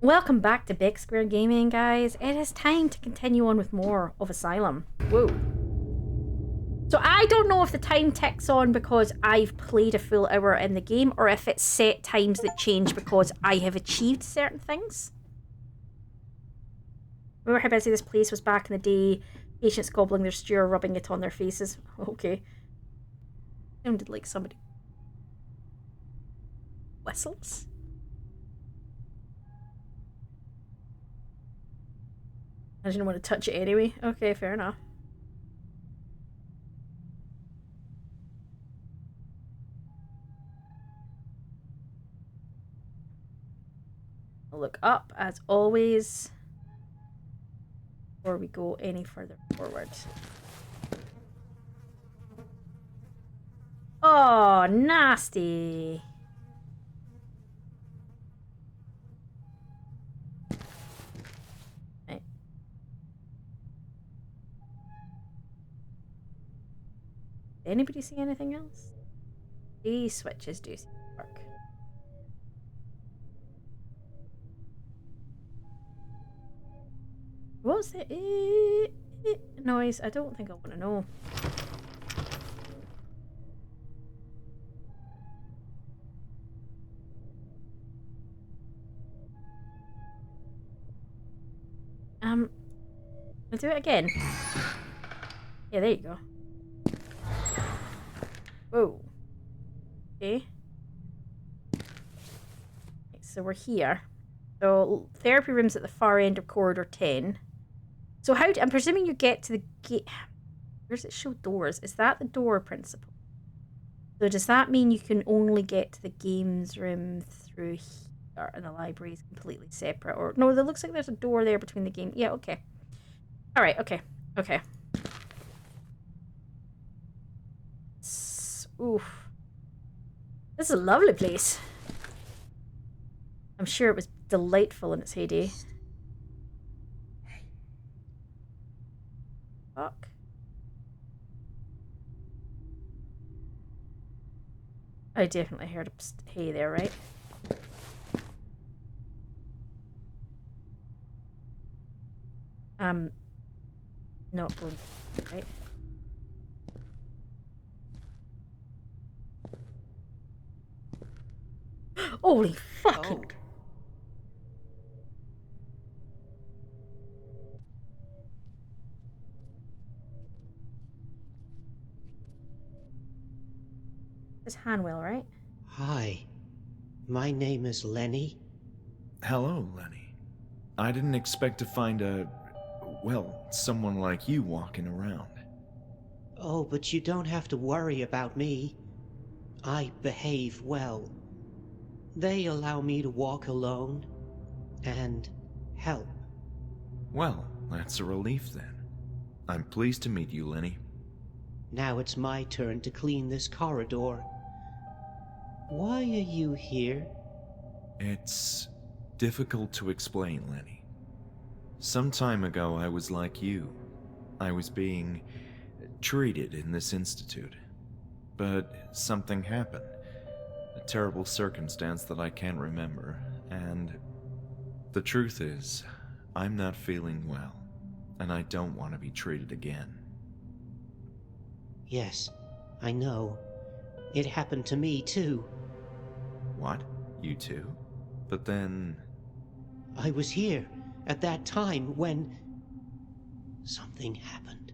Welcome back to Big Square Gaming, guys. It is time to continue on with more of Asylum. Whoa. So I don't know if the time ticks on because I've played a full hour in the game or if it's set times that change because I have achieved certain things. Remember how busy this place was back in the day? Patients gobbling their stew or rubbing it on their faces. Okay. Sounded like somebody whistles. I didn't want to touch it anyway. Okay, fair enough. I'll look up as always before we go any further forward. Oh, nasty. Right. Did anybody see anything else? These switches do seem to work. What's the noise? I don't think I want to know. I'll do it again. Yeah, there you go. Whoa. Okay. Right, so we're here. So therapy room's at the far end of corridor 10. So I'm presuming you get to the gate. Where's it show doors? Is that the door principle? So does that mean you can only get to the games room through here and the library is completely separate? Or no, there looks like there's a door there between the game. Yeah, okay. Alright, okay. Okay. Oof. This is a lovely place. I'm sure it was delightful in its heyday. Fuck. I definitely heard a hey there, right? Not going right. Holy fucking. Oh. It's Hanwell, right? Hi. My name is Lenny. Hello, Lenny. I didn't expect to find someone like you walking around. Oh, but you don't have to worry about me. I behave well. They allow me to walk alone and help. Well, that's a relief then. I'm pleased to meet you, Lenny. Now it's my turn to clean this corridor. Why are you here? It's difficult to explain, Lenny. Some time ago, I was like you. I was being treated in this institute. But something happened. A terrible circumstance that I can't remember, and the truth is, I'm not feeling well, and I don't want to be treated again. Yes, I know. It happened to me too. What? You too? But then... I was here at that time when something happened.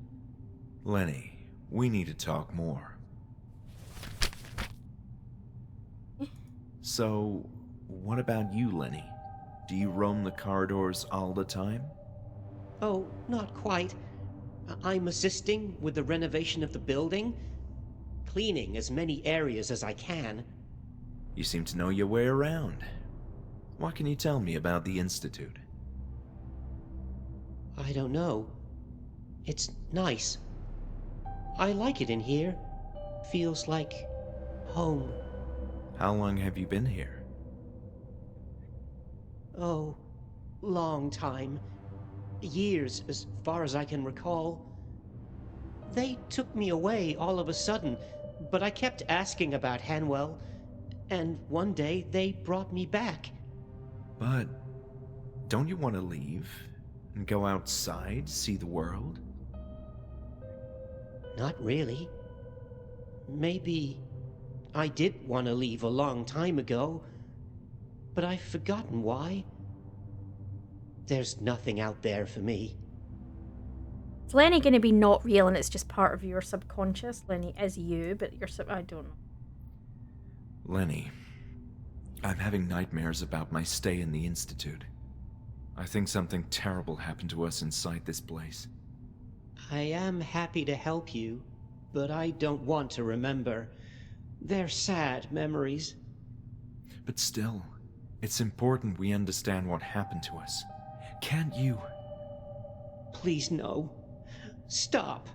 Lenny, we need to talk more. So, what about you, Lenny? Do you roam the corridors all the time? Oh, not quite. I'm assisting with the renovation of the building, cleaning as many areas as I can. You seem to know your way around. What can you tell me about the Institute? I don't know. It's nice. I like it in here. Feels like home. How long have you been here? Oh, long time. Years, as far as I can recall. They took me away all of a sudden, but I kept asking about Hanwell, and one day they brought me back. But Don't you want to leave and go outside, see the world? Not really. Maybe I did want to leave a long time ago, but I've forgotten why. There's nothing out there for me. Is Lenny going to be not real and it's just part of your subconscious? Lenny is you, but I don't know. Lenny, I'm having nightmares about my stay in the Institute. I think something terrible happened to us inside this place. I am happy to help you, but I don't want to remember. They're sad memories. But still, it's important we understand what happened to us. Can't you? Please, no. Stop.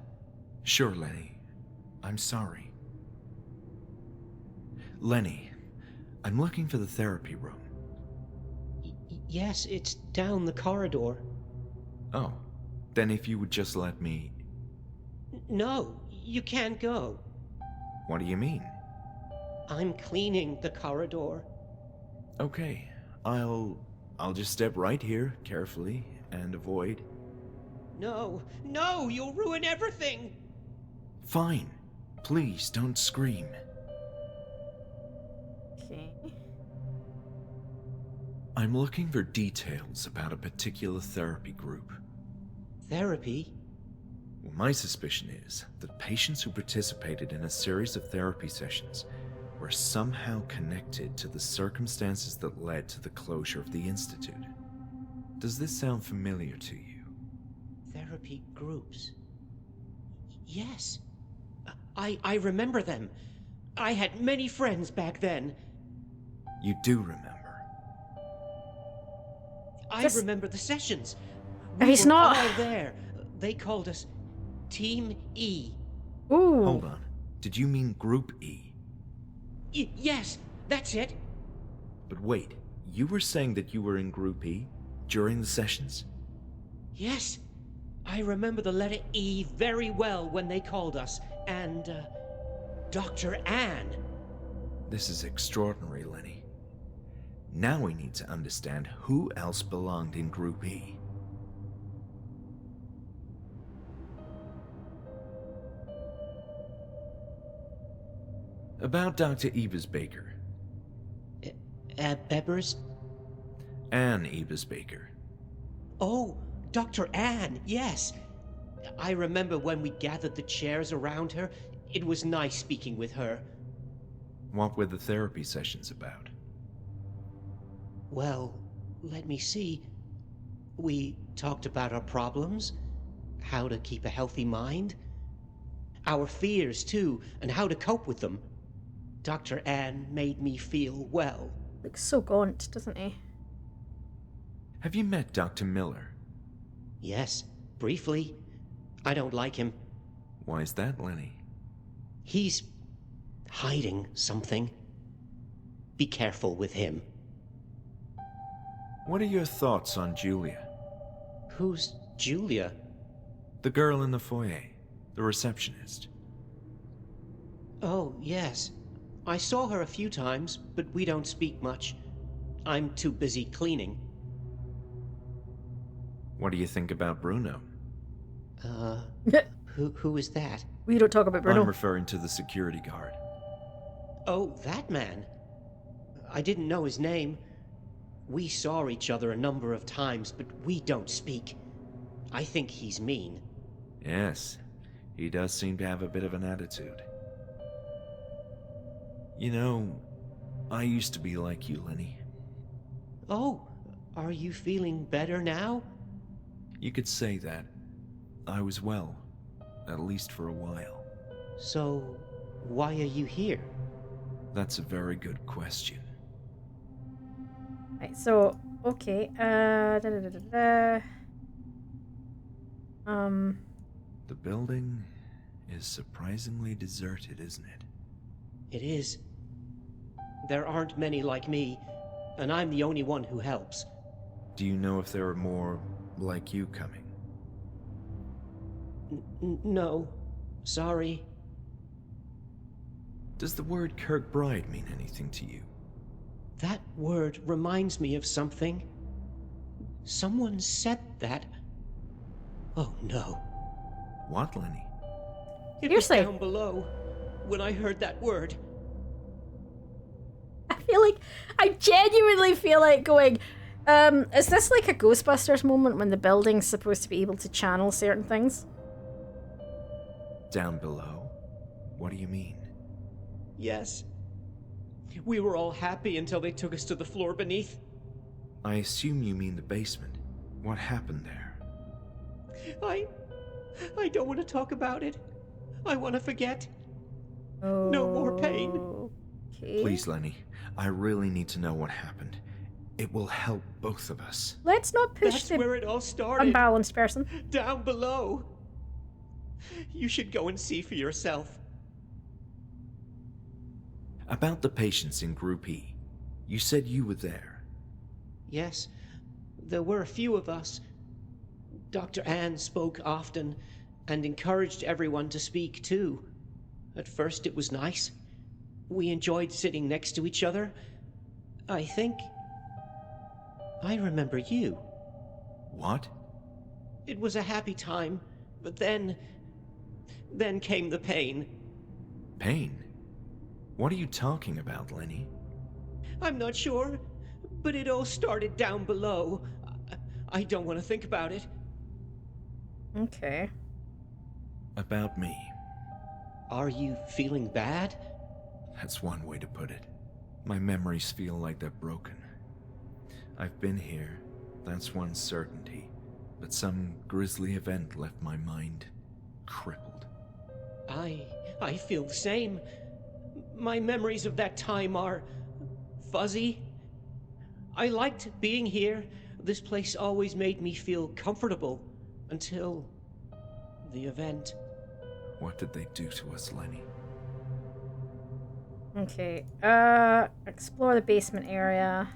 Sure, Lenny. I'm sorry. Lenny, I'm looking for the therapy room. Yes, it's down the corridor. Oh, then if you would just let me... No, you can't go. What do you mean? I'm cleaning the corridor. Okay, I'll just step right here, carefully, and avoid... No, no, you'll ruin everything! Fine. Please, don't scream. Okay. I'm looking for details about a particular therapy group. Therapy? Well, my suspicion is that patients who participated in a series of therapy sessions were somehow connected to the circumstances that led to the closure of the Institute. Does this sound familiar to you? Therapy groups. Yes. I remember them. I had many friends back then. You do remember? I Just- remember the sessions. He's were not- all there. They called us Team E. Ooh. Hold on. Did you mean Group E? Yes, that's it. But wait, you were saying that you were in Group E during the sessions? Yes. I remember the letter E very well when they called us. And, Dr. Anne. This is extraordinary, Lenny. Now we need to understand who else belonged in Group E. About Dr. Ebers-Baker. Bebbers? Anne Ebers-Baker. Oh, Dr. Anne, yes. I remember when we gathered the chairs around her. It was nice speaking with her. What were the therapy sessions about? Well, let me see. We talked about our problems, how to keep a healthy mind, our fears too, and how to cope with them. Dr. Anne made me feel well. Looks so gaunt, doesn't he? Have you met Dr. Miller? Yes, briefly. I don't like him. Why is that, Lenny? He's hiding something. Be careful with him. What are your thoughts on Julia? Who's Julia? The girl in the foyer, the receptionist. Oh, yes. I saw her a few times, but we don't speak much. I'm too busy cleaning. What do you think about Bruno? Who is that? We don't talk about Bruno. I'm referring to the security guard. Oh, that man. I didn't know his name. We saw each other a number of times, but we don't speak. I think he's mean. Yes, he does seem to have a bit of an attitude. You know, I used to be like you, Lenny. Oh, are you feeling better now? You could say that. I was well, at least for a while. So, why are you here? That's a very good question. Right, so, okay. The building is surprisingly deserted, isn't it? It is. There aren't many like me, and I'm the only one who helps. Do you know if there are more like you coming? No. Sorry. Does the word Kirkbride mean anything to you? That word reminds me of something. Someone said that. Oh no. What, Lenny? It was Seriously? down below when I heard that word. I genuinely feel like going, is this like a Ghostbusters moment when the building's supposed to be able to channel certain things? Down below? What do you mean? Yes. We were all happy until they took us to the floor beneath. I assume you mean the basement. What happened there? I don't want to talk about it. I want to forget. No more pain. Okay. Please, Lenny. I really need to know what happened. It will help both of us. Let's not push That's the where it all started. unbalanced person. Down below. You should go and see for yourself. About the patients in Group E. You said you were there. Yes, there were a few of us. Dr. Ann spoke often and encouraged everyone to speak too. At first it was nice. We enjoyed sitting next to each other. I think I remember you. What? It was a happy time, but then came the pain. Pain? What are you talking about, Lenny? I'm not sure, but it all started down below. I don't want to think about it. Okay. About me. Are you feeling bad? That's one way to put it. My memories feel like they're broken. I've been here, that's one certainty, but some grisly event left my mind crippled. I feel the same. My memories of that time are fuzzy. I liked being here. This place always made me feel comfortable until the event. What did they do to us, Lenny? Okay. Explore the basement area.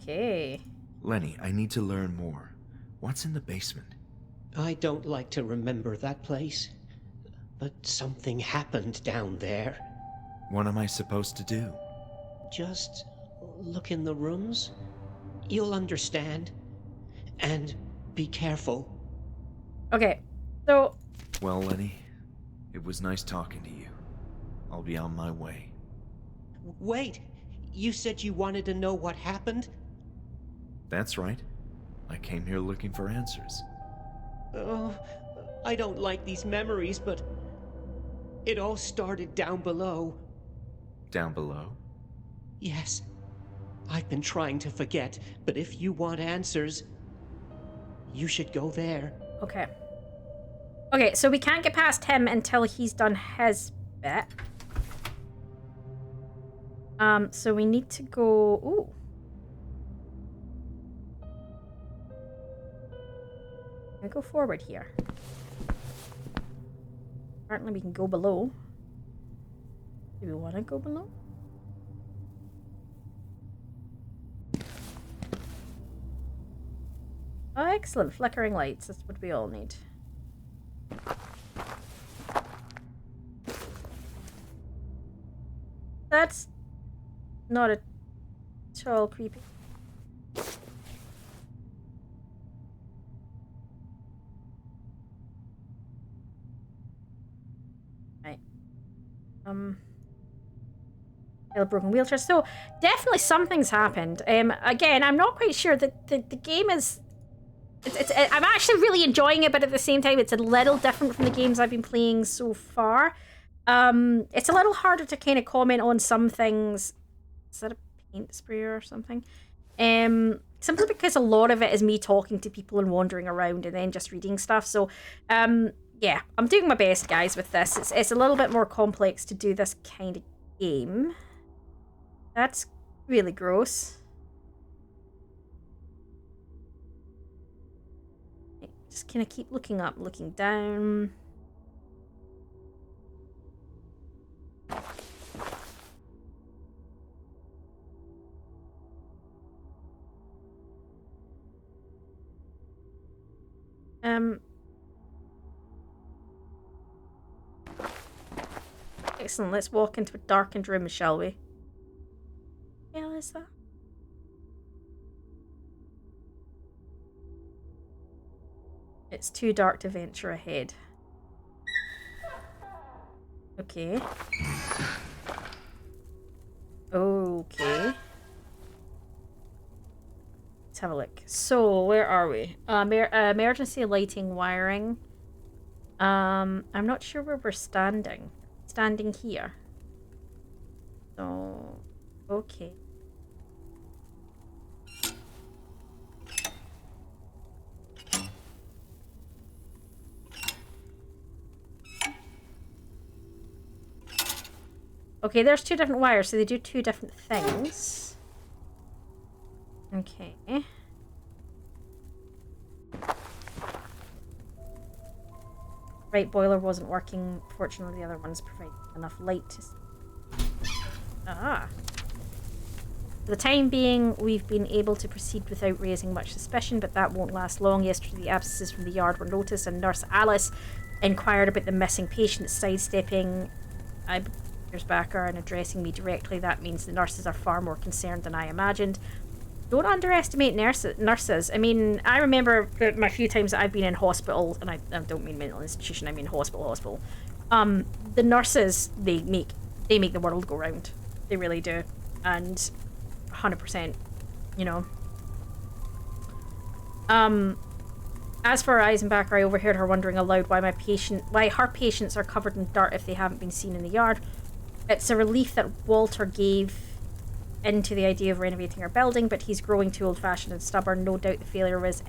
Okay. Lenny, I need to learn more. What's in the basement? I don't like to remember that place, but something happened down there. What am I supposed to do? Just look in the rooms. You'll understand. And be careful. Okay. So, Well, Lenny, it was nice talking to you. I'll be on my way. Wait, you said you wanted to know what happened? That's right. I came here looking for answers. Oh, I don't like these memories, but it all started down below. Down below? Yes. I've been trying to forget, but if you want answers, you should go there. okay. Okay, so we can't get past him until he's done his bit. So we need to go... Ooh. Can I go forward here? Apparently we can go below. Do we want to go below? Oh, excellent. Flickering lights. That's what we all need. That's not at all creepy. Right. A broken wheelchair. So definitely something's happened. Again, I'm not quite sure that the game is. I'm actually really enjoying it, but at the same time, it's a little different from the games I've been playing so far. It's a little harder to kind of comment on some things. Is that a paint sprayer or something? Simply because a lot of it is me talking to people and wandering around and then just reading stuff. So, yeah, I'm doing my best, guys, with this. It's a little bit more complex to do this kind of game. That's really gross. Just kind of keep looking up, looking down. Excellent. Let's walk into a darkened room, shall we? What the hell is that? It's too dark to venture ahead. Okay. Okay. Let's have a look. So, where are we? Emergency lighting wiring. I'm not sure where we're standing. Standing here. So, okay. Okay, there's two different wires, so they do two different things. Okay. Right, boiler wasn't working. Fortunately, the other ones provided enough light to... Ah. For the time being, we've been able to proceed without raising much suspicion, but that won't last long. Yesterday, the absences from the yard were noticed, and Nurse Alice inquired about the missing patient, sidestepping years back and addressing me directly. That means the nurses are far more concerned than I imagined. Don't underestimate nurses. I mean, I remember my few times that I've been in hospital, and I don't mean mental institution, I mean hospital. The nurses, they make the world go round. They really do. And 100%, you know. As for Eisenbacher, I overheard her wondering aloud why her patients are covered in dirt if they haven't been seen in the yard. It's a relief that Walter gave into the idea of renovating our building, but he's growing too old-fashioned and stubborn. No doubt the failure of his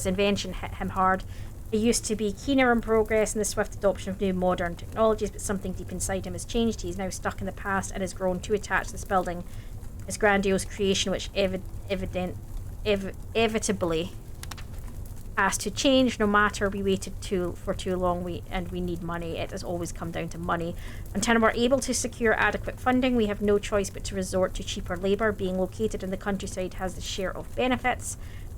invention hit him hard. He used to be keener on progress and the swift adoption of new modern technologies, but something deep inside him has changed. He's now stuck in the past and has grown too attached to this building, his grandiose creation, which inevitably has to change. No matter we waited for too long, we need money. It has always come down to money. Until we're able to secure adequate funding, we have no choice but to resort to cheaper labor. Being located in the countryside has the share of benefits,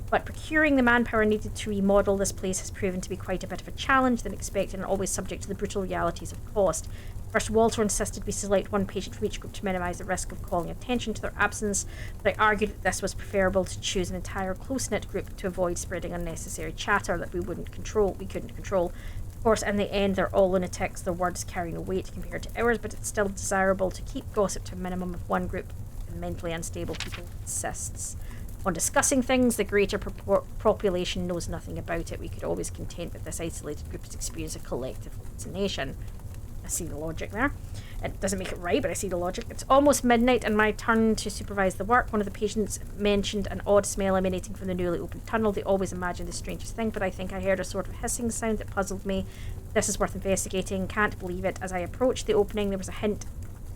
but procuring the manpower needed to remodel this place has proven to be quite a bit of a challenge than expected, and always subject to the brutal realities of cost. First, Walter insisted we select one patient from each group to minimise the risk of calling attention to their absence, but I argued that this was preferable to choose an entire close-knit group to avoid spreading unnecessary chatter that we couldn't control. Of course, in the end, they're all lunatics, their words carry no weight compared to ours, but it's still desirable to keep gossip to a minimum if one group of mentally unstable people insists on discussing things. The greater population knows nothing about it. We could always content with this isolated group's experience of collective hallucination. I see the logic there. It doesn't make it right, but I see the logic. It's almost midnight and my turn to supervise the work. One of the patients mentioned an odd smell emanating from the newly opened tunnel. They always imagine the strangest thing, but I think I heard a sort of hissing sound that puzzled me. This is worth investigating. Can't believe it. As I approached the opening, there was a hint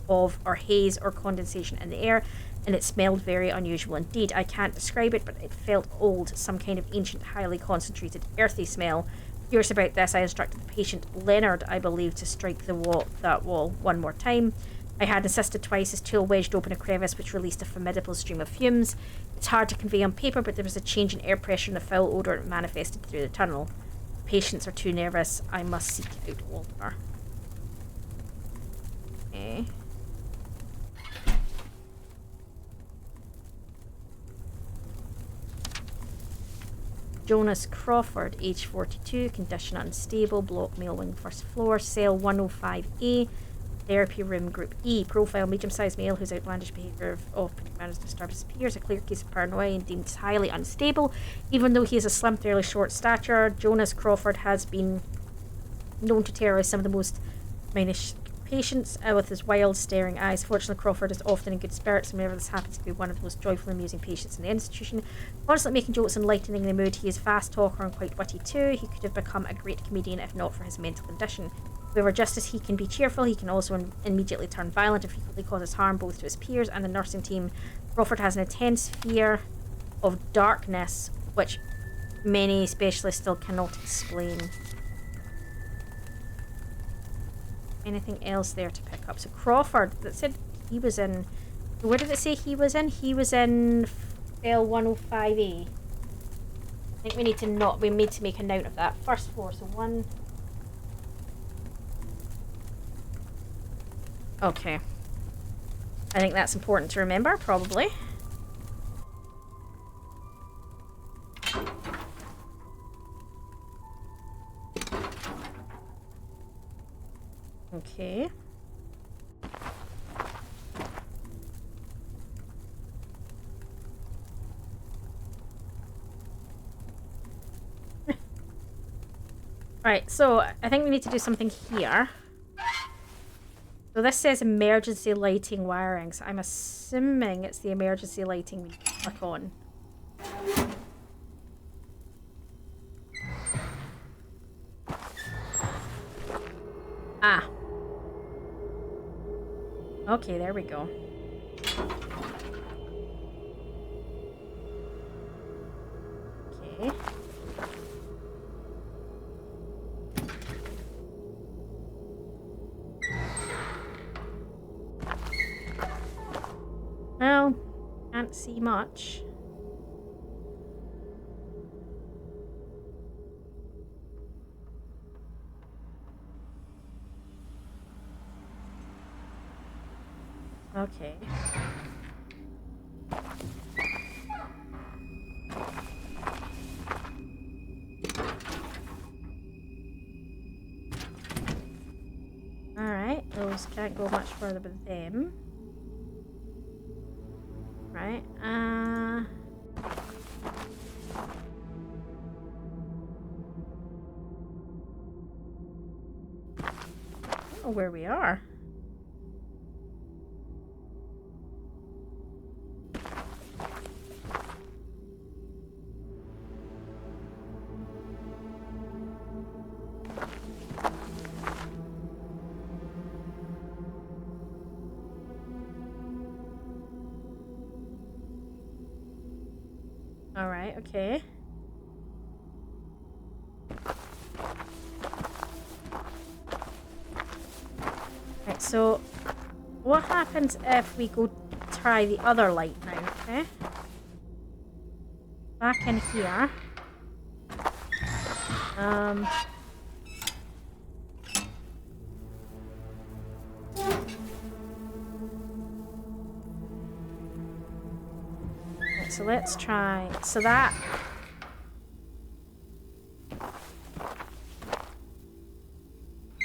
of haze or condensation in the air, and it smelled very unusual indeed. I can't describe it, but it felt old, some kind of ancient, highly concentrated, earthy smell. Curious about this, I instructed the patient, Leonard, I believe, to strike that wall one more time. I had insisted twice. His tool wedged open a crevice which released a formidable stream of fumes. It's hard to convey on paper, but there was a change in air pressure and the foul odour manifested through the tunnel. Patients are too nervous. I must seek out Walter. Okay. Jonas Crawford, age 42, condition unstable, block mail wing first floor, cell 105A, therapy room group E, profile medium-sized male whose outlandish behaviour of managed disturbed his peers, a clear case of paranoia and deemed highly unstable. Even though he is a slim, fairly short stature, Jonas Crawford has been known to terrorise some of the most minish patients with his wild, staring eyes. Fortunately, Crawford is often in good spirits, and whenever this happens to be one of the most joyful and amusing patients in the institution. Constantly making jokes and lightening the mood, he is a fast talker and quite witty too. He could have become a great comedian if not for his mental condition. However, just as he can be cheerful, he can also immediately turn violent and frequently causes harm both to his peers and the nursing team. Crawford has an intense fear of darkness, which many specialists still cannot explain. Anything else there to pick up? So Crawford, that said he was in... Where did it say he was in? He was in L105A. I think we need to make a note of that. First floor, so one... Okay. I think that's important to remember, probably. Okay. Right, so I think we need to do something here. So this says emergency lighting wiring, so I'm assuming it's the emergency lighting we click on. Ah. Okay, there we go. Okay. Well, can't see much. Okay. Alright, those can't go much further with them. Right, I don't know where we are. Alright, okay. Right, so what happens if we go try the other light now, okay? Back in here. Right, so let's try. So that.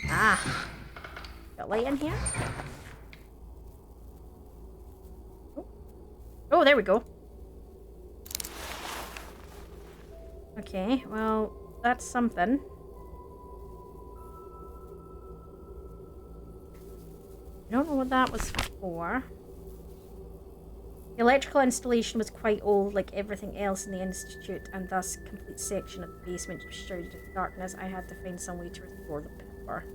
Ah. Got light in here? Oh, there we go. Okay, well, that's something. I don't know what that was for. The electrical installation was quite old, like everything else in the institute, and thus a complete section of the basement was shrouded in darkness. I had to find some way to restore the power.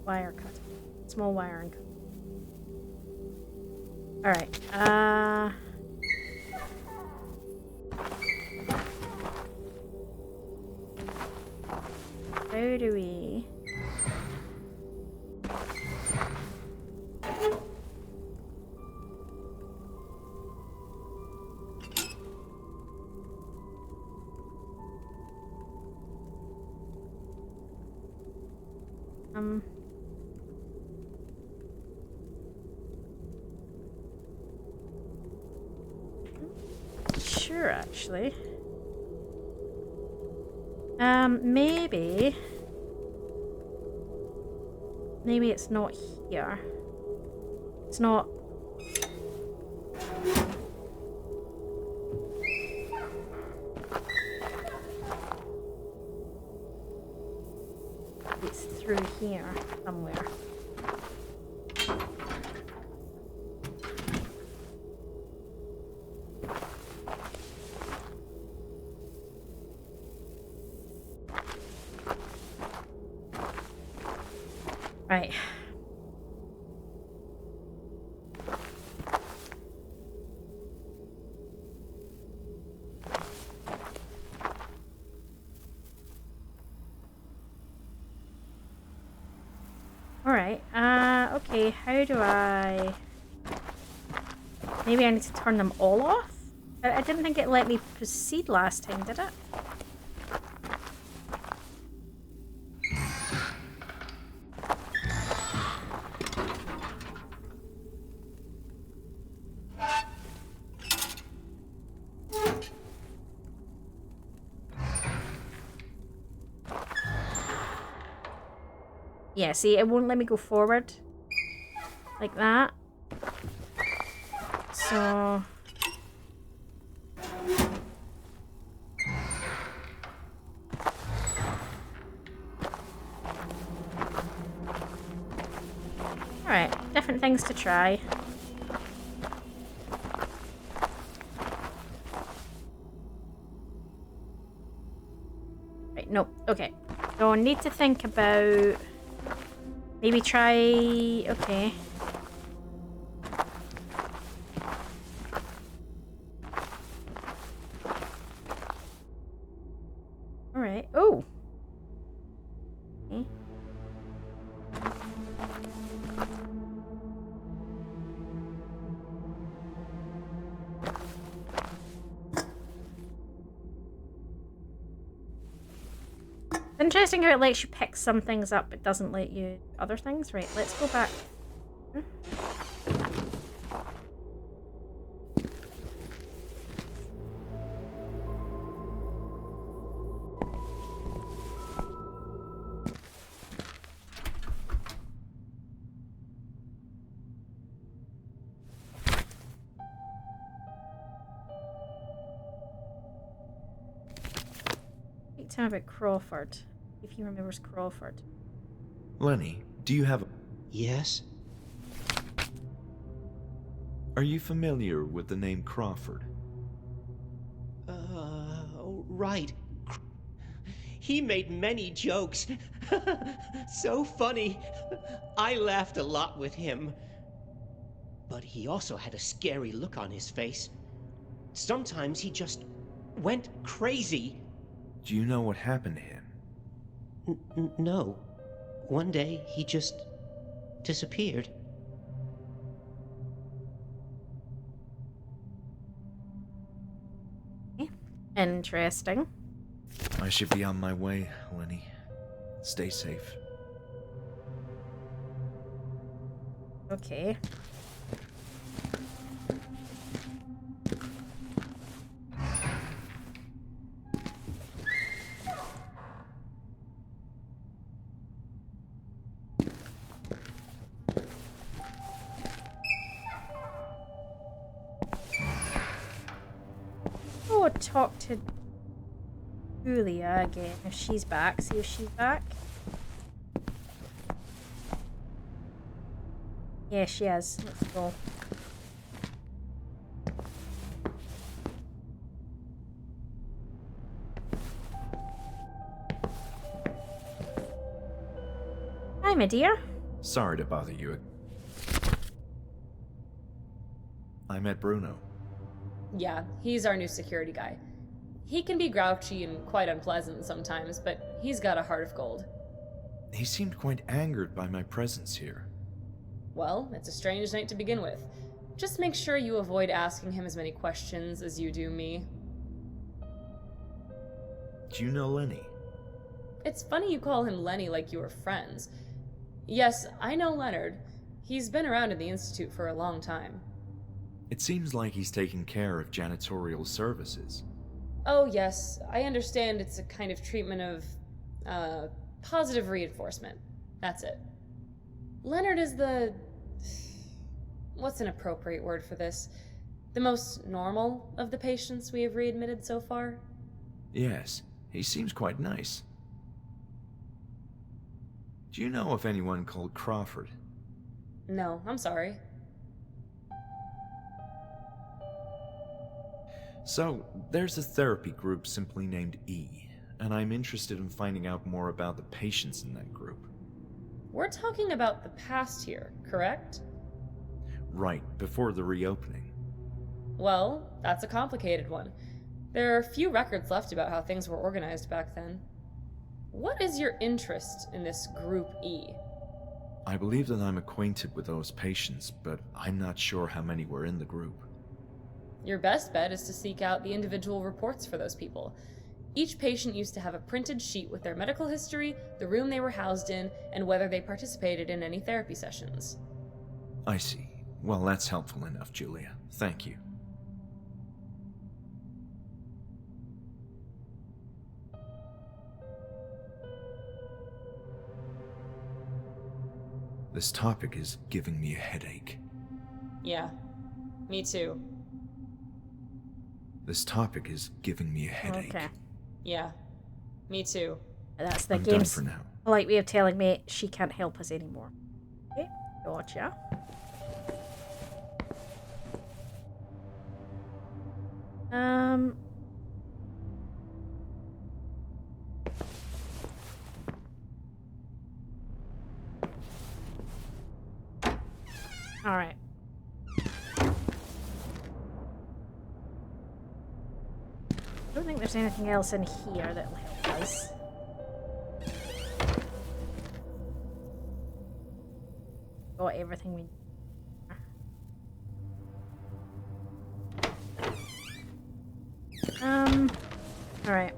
Wire cut. Small wiring cut. Alright, how do we... Sure, actually. Maybe... Maybe it's not here. It's not... It's through here somewhere. Right. Alright, okay, how do I... Maybe I need to turn them all off? I didn't think it let me proceed last time, did it? Yeah, see, it won't let me go forward. Like that. So... Alright, different things to try. Right, no, okay. So I need to think about... Maybe try... Okay. Alright. Oh! Okay. Interesting how it lets you pick some things up, but doesn't let you other things. Right, let's go back. Tell me about Crawford, if he remembers Crawford. Lenny, do you have... Yes? Are you familiar with the name Crawford? Right. He made many jokes. So funny. I laughed a lot with him. But he also had a scary look on his face. Sometimes he just went crazy. Do you know what happened to him? No. One day, he just disappeared. Interesting. I should be on my way, Lenny. Stay safe. Okay. Oh, talk to Julia again if she's back. See if she's back. Yeah, she is. Let's go. Hi, my dear. Sorry to bother you. I met Bruno. Yeah, he's our new security guy. He can be grouchy and quite unpleasant sometimes, but he's got a heart of gold. He seemed quite angered by my presence here. Well, it's a strange night to begin with. Just make sure you avoid asking him as many questions as you do me. Do you know Lenny? It's funny you call him Lenny like you were friends. Yes, I know Leonard. He's been around in the Institute for a long time. It seems like he's taking care of janitorial services. Oh, yes, I understand it's a kind of treatment of, positive reinforcement. That's it. Leonard is the... What's an appropriate word for this? The most normal of the patients we have readmitted so far? Yes, he seems quite nice. Do you know of anyone called Crawford? No, I'm sorry. So, there's a therapy group simply named E, and I'm interested in finding out more about the patients in that group. We're talking about the past here, correct? Right, before the reopening. Well, that's a complicated one. There are few records left about how things were organized back then. What is your interest in this Group E? I believe that I'm acquainted with those patients, but I'm not sure how many were in the group. Your best bet is to seek out the individual reports for those people. Each patient used to have a printed sheet with their medical history, the room they were housed in, and whether they participated in any therapy sessions. I see. Well, that's helpful enough, Julia. Thank you. This topic is giving me a headache. Yeah, me too. This topic is giving me a headache. Okay. Yeah, me too. That's the I'm done game's for now. polite way of telling me she can't help us anymore. Okay, gotcha. All right. I don't think there's anything else in here that will help us. Got everything we need. All right.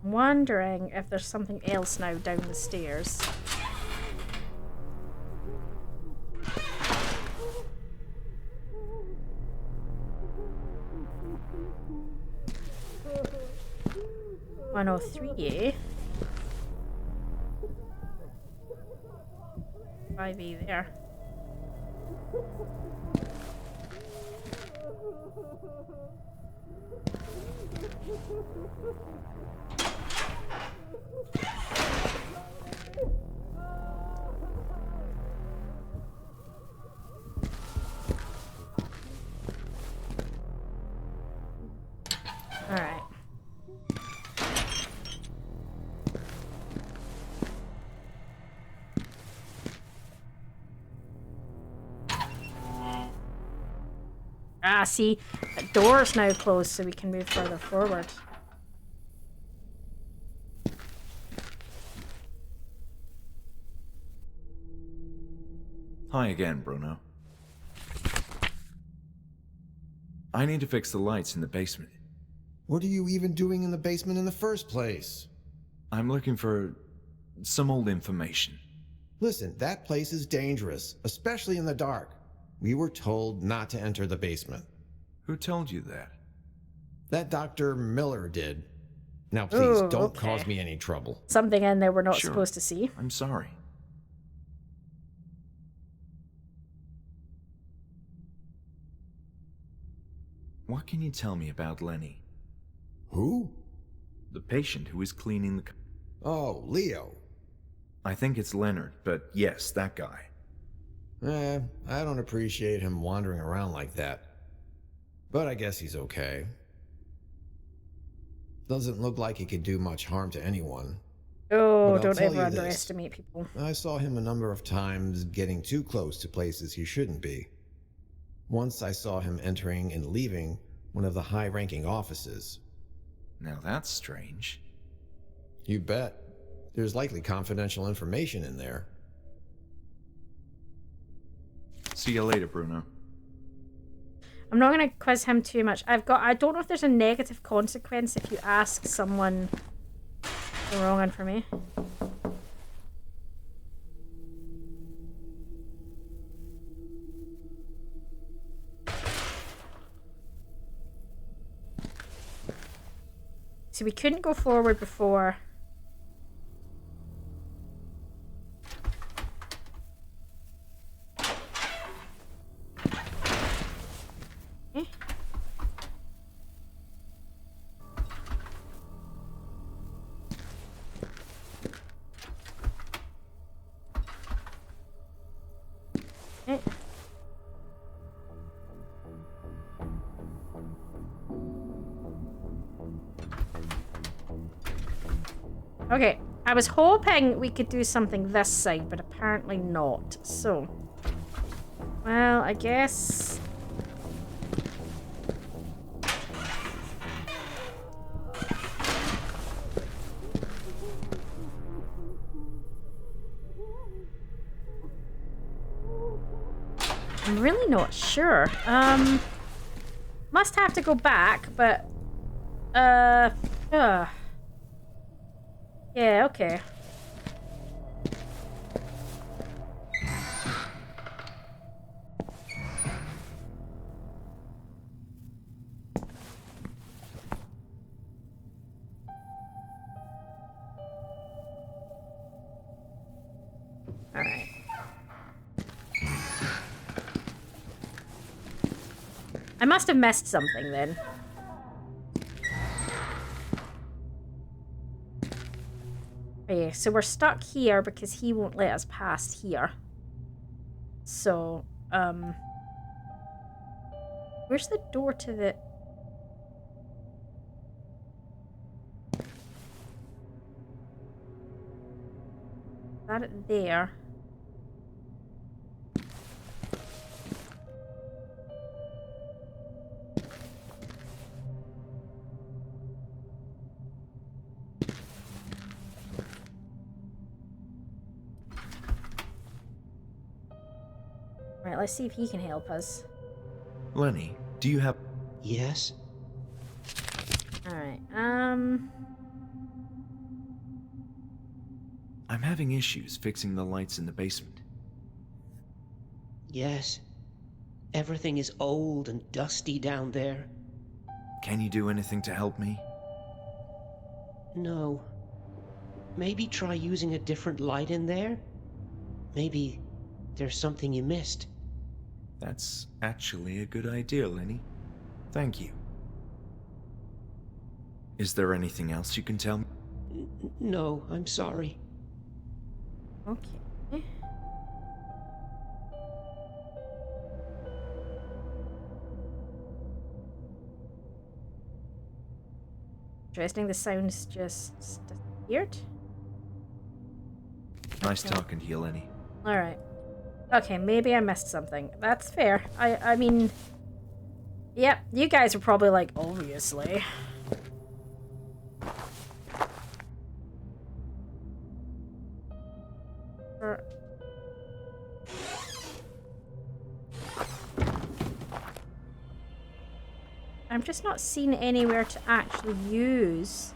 Wondering if there's something else now down the stairs. One oh three. 5E there. All right. Ah, see, the door's now closed, so we can move further forward. Hi again, Bruno. I need to fix the lights in the basement. What are you even doing in the basement in the first place? I'm looking for some old information. Listen, that place is dangerous, especially in the dark. We were told not to enter the basement. Who told you that? That Dr. Miller did. Now please, Ooh, don't okay. cause me any trouble. Something in there we're not Sure. supposed to see. I'm sorry. What can you tell me about Lenny? Who? The patient who is cleaning the... Oh, Leo. I think it's Leonard, but yes, that guy. I don't appreciate him wandering around like that. But I guess he's okay. Doesn't look like he could do much harm to anyone. Oh, But I'll don't tell ever you this. underestimate people. I saw him a number of times getting too close to places he shouldn't be. Once I saw him entering and leaving one of the high-ranking offices. Now that's strange. You bet. There's likely confidential information in there. See you later, Bruno. I'm not going to quiz him too much. I don't know if there's a negative consequence if you ask someone the wrong information. So we couldn't go forward before. Okay, I was hoping we could do something this side, but apparently not. So, well, I guess... I'm really not sure. Might Must have to go back, but... Yeah, okay. Alright. I must have missed something then. Okay, so we're stuck here because he won't let us pass here. So, where's the door to the... Is that it there? Right, let's see if he can help us. Lenny, do you have... Yes? Alright, I'm having issues fixing the lights in the basement. Yes. Everything is old and dusty down there. Can you do anything to help me? No. Maybe try using a different light in there? Maybe there's something you missed. That's actually a good idea, Lenny. Thank you. Is there anything else you can tell me? No, I'm sorry. okay. Interesting, the sound's just disappeared. Nice talking to you, Lenny. Alright. Okay, maybe I missed something. That's fair. I mean... Yep, you guys are probably like, obviously. I'm just not seeing anywhere to actually use.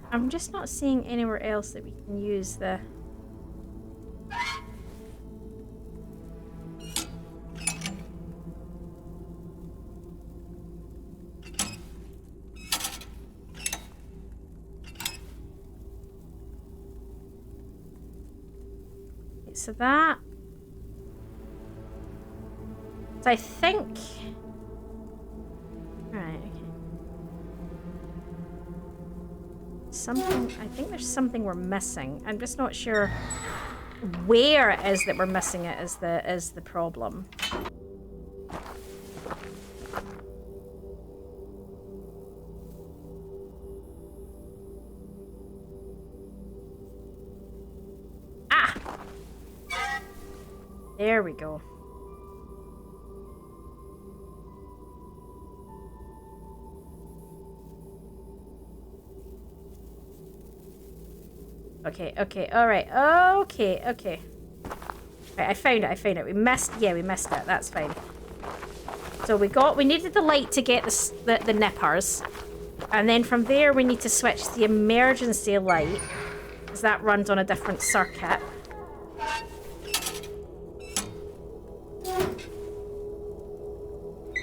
I'm just not seeing anywhere else that we can use the... So that... So I think... Right, okay. Something... I think there's something we're missing. I'm just not sure where it is that we're missing it is the problem. There we go. Okay, okay, alright, okay. Right, I found it. We missed it, that's fine. So we needed the light to get the nippers. And then from there we need to switch to the emergency light, because that runs on a different circuit.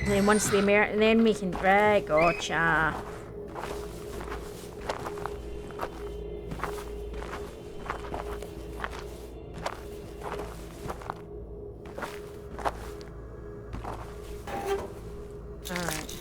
And then once then we can... Right, gotcha. Alright.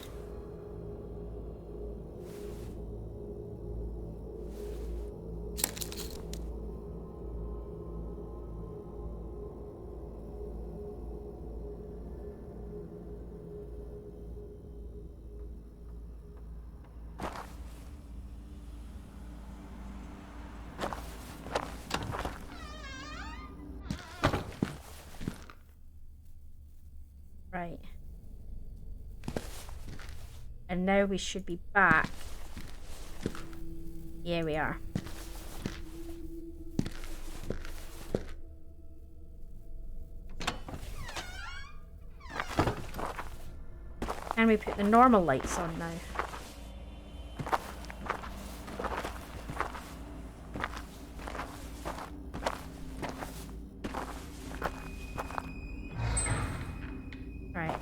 Right. And now we should be back. Here we are. And we put the normal lights on now. Right.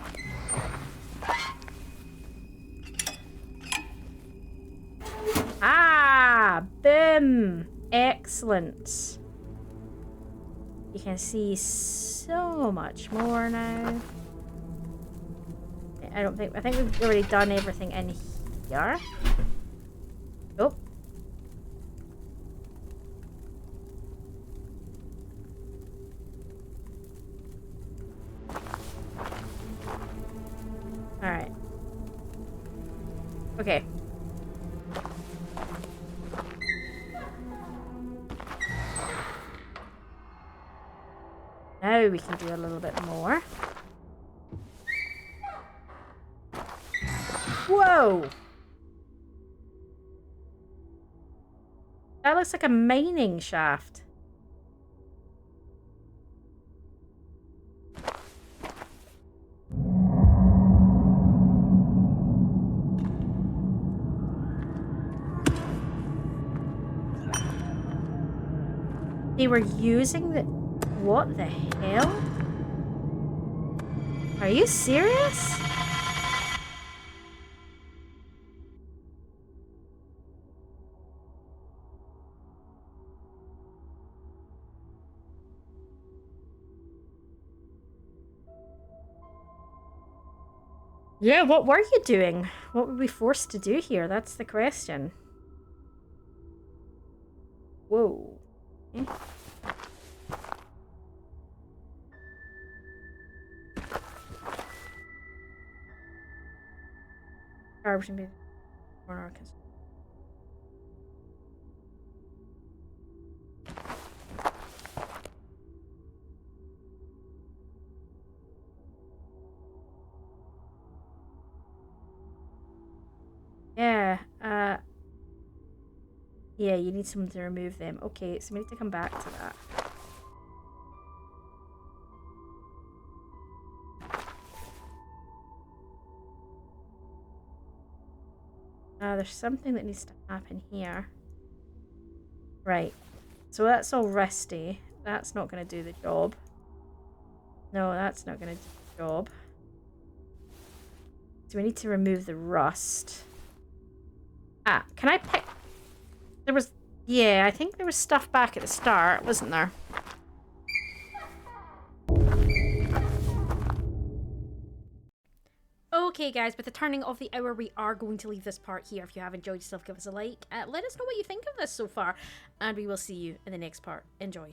Ah! Boom! Excellent. You can see so much more now. I think we've already done everything in here. Oh. Alright. Okay. Now we can do a little bit more. Whoa! That looks like a mining shaft. They were using the... What the hell? Are you serious? Yeah, what were you doing? What were we forced to do here? That's the question. Whoa. Okay. Garbage and Arkansas. Yeah, yeah, you need someone to remove them. Okay, so we need to come back to that. There's something that needs to happen here. Right. So that's all rusty. That's not going to do the job. No, that's not going to do the job. So we need to remove the rust. Ah, can I pick... There was... Yeah, I think there was stuff back at the start, wasn't there? Okay guys, with the turning of the hour, we are going to leave this part here. If you have enjoyed yourself, give us a like. Let us know what you think of this so far. And we will see you in the next part. Enjoy.